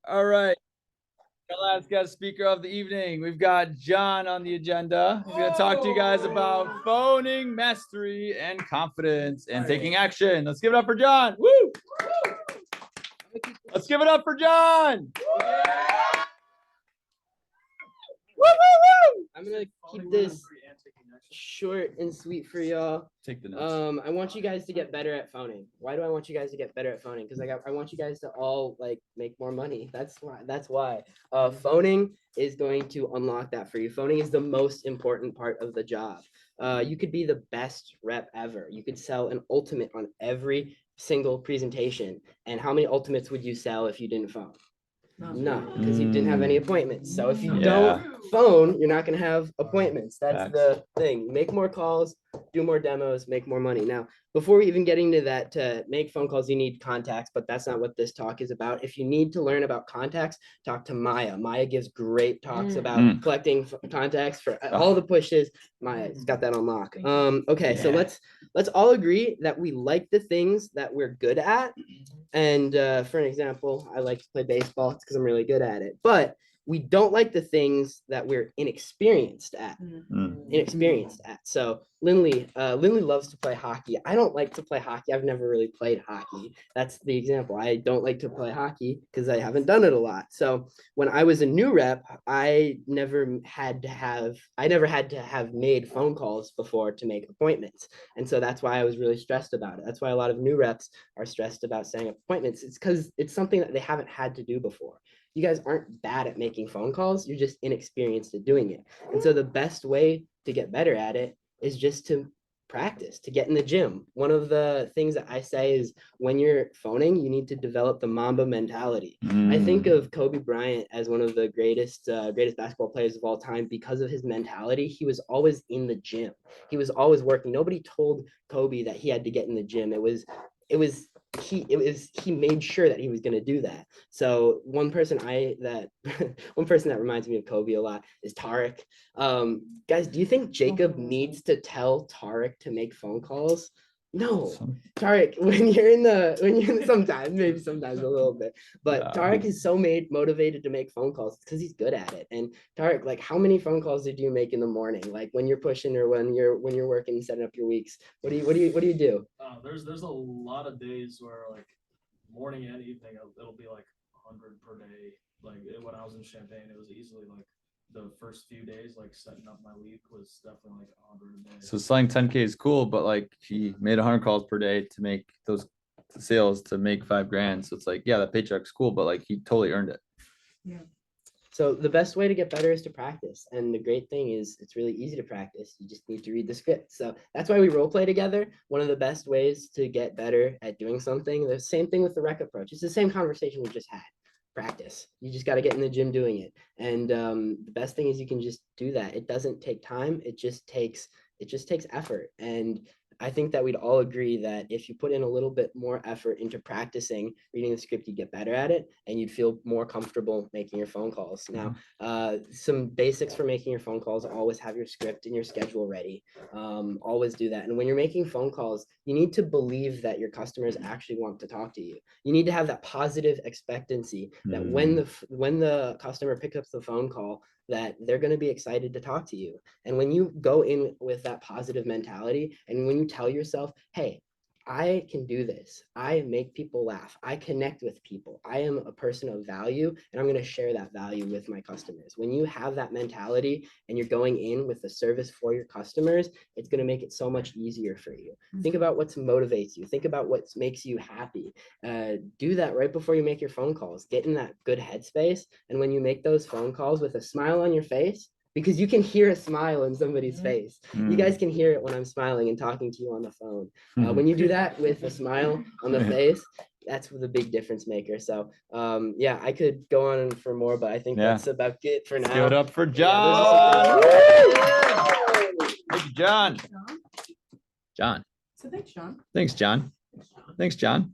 All right. The last guest speaker of the evening. We've got John on the agenda. He's going to talk to you guys about phoning mastery and confidence and taking action. Let's give it up for John. Woo! Let's give it up for John. Woo, woo, woo! I'm gonna keep this short and sweet for y'all. Take the notes. I want you guys to get better at phoning. Why do I want you guys to get better at phoning? Because I want you guys to all like make more money. That's why. Phoning is going to unlock that for you. Phoning is the most important part of the job. You could be the best rep ever. You could sell an ultimate on every single presentation. And how many ultimates would you sell if you didn't phone? None, because you didn't have any appointments. So if you don't phone, you're not going to have appointments. That's the thing. Make more calls, do more demos, make more money. Now, before we even get into that, to make phone calls, you need contacts, but that's not what this talk is about. If you need to learn about contacts, talk to Maya. Maya gives great talks about collecting contacts for all the pushes. Maya's got that on lock. Okay, so let's all agree that we like the things that we're good at. And for an example, I like to play baseball. It's because I'm really good at it. But we don't like the things that we're inexperienced at. So Lindley loves to play hockey. I don't like to play hockey. I've never really played hockey. That's the example. I don't like to play hockey because I haven't done it a lot. So when I was a new rep, I never had to have made phone calls before to make appointments. And so that's why I was really stressed about it. That's why a lot of new reps are stressed about setting up appointments. It's because it's something that they haven't had to do before. You guys aren't bad at making phone calls. You're just inexperienced at doing it. And so the best way to get better at it is just to practice, to get in the gym. One of the things that I say is when you're phoning, you need to develop the Mamba mentality. I think of Kobe Bryant as one of the greatest basketball players of all time because of his mentality. He was always in the gym. He was always working. Nobody told Kobe that he had to get in the gym. He made sure that he was going to do that. So one person that reminds me of Kobe a lot is Tarek. Guys, do you think Jacob needs to tell Tarek to make phone calls? No, Tarek, sometimes a little bit, but Tarek is so motivated to make phone calls because he's good at it. And Tarek, like, how many phone calls did you make in the morning? Like when you're pushing or when you're working and setting up your weeks? What do you do? There's a lot of days where like morning and evening it'll be like 100 per day. Like when I was in Champaign, it was easily like the first few days, like setting up my week was definitely like 100 a day. So selling 10K is cool, but like he made 100 calls per day to make those sales to make $5,000. So it's like, yeah, that paycheck's cool, but like he totally earned it. Yeah. So the best way to get better is to practice. And the great thing is it's really easy to practice. You just need to read the script. So that's why we role play together. One of the best ways to get better at doing something, the same thing with the rec approach. It's the same conversation we just had. Practice. You just got to get in the gym doing it. And the best thing is you can just do that. It doesn't take time. It just takes effort. And I think that we'd all agree that if you put in a little bit more effort into practicing reading the script, you'd get better at it and you'd feel more comfortable making your phone calls. Now, some basics for making your phone calls: always have your script and your schedule ready. Always do that. And when you're making phone calls, you need to believe that your customers actually want to talk to you. You need to have that positive expectancy that when the customer picks up the phone call, that they're going to be excited to talk to you. And when you go in with that positive mentality, and when you tell yourself, hey, I can do this. I make people laugh. I connect with people. I am a person of value, and I'm going to share that value with my customers. When you have that mentality and you're going in with the service for your customers, it's going to make it so much easier for you. Think about what motivates you. Think about what makes you happy. Do that right before you make your phone calls. Get in that good headspace. And when you make those phone calls with a smile on your face, because you can hear a smile in somebody's face. You guys can hear it when I'm smiling and talking to you on the phone. When you do that with a smile on the face, that's the big difference maker. So yeah, I could go on for more, but I think that's about it for now. Give it up for John. Thank you, John. John. So thanks, John. Thanks, John. Thanks, John.